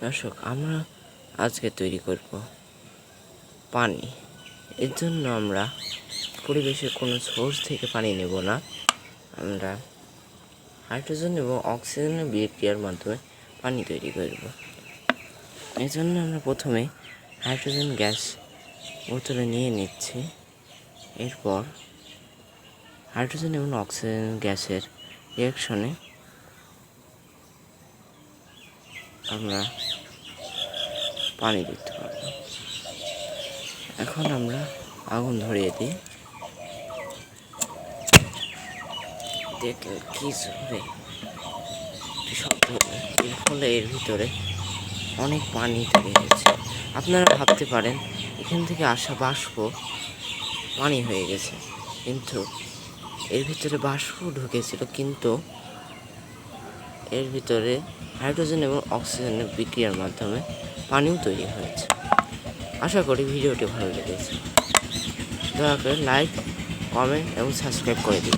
দর্শক, আমরা আজকে তৈরি করব পানি। এর জন্য আমরা পরিবেশের কোনো সোর্স থেকে পানি নেব না, আমরা হাইড্রোজেন এবং অক্সিজেনের বিক্রিয়ার মাধ্যমে পানি তৈরি করব। এই জন্য আমরা প্রথমে হাইড্রোজেন গ্যাস বোতলে নিয়ে নিচ্ছি। এরপর হাইড্রোজেন এবং অক্সিজেন গ্যাসের রিয়াকশনে আমরা পানি দিতে পারব। এখন আমরা আগুন ধরিয়ে দিই। দেখলে কি জোরে শব্দ হবে, এর ফলে এর ভিতরে অনেক পানি তৈরি হয়েছে। আপনারা ভাবতে পারেন এখান থেকে আসা বাষ্প পানি হয়ে গেছে, কিন্তু এর ভিতরে বাষ্প ঢুকেছিল, কিন্তু এর ভিতরে হাইড্রোজেন এবং অক্সিজেনের বিক্রিয়ার মাধ্যমে পানিও তৈরি হয়েছে। আশা করি ভিডিওটি ভালো লেগেছে। দয়া করে লাইক, কমেন্ট এবং সাবস্ক্রাইব করে দিন।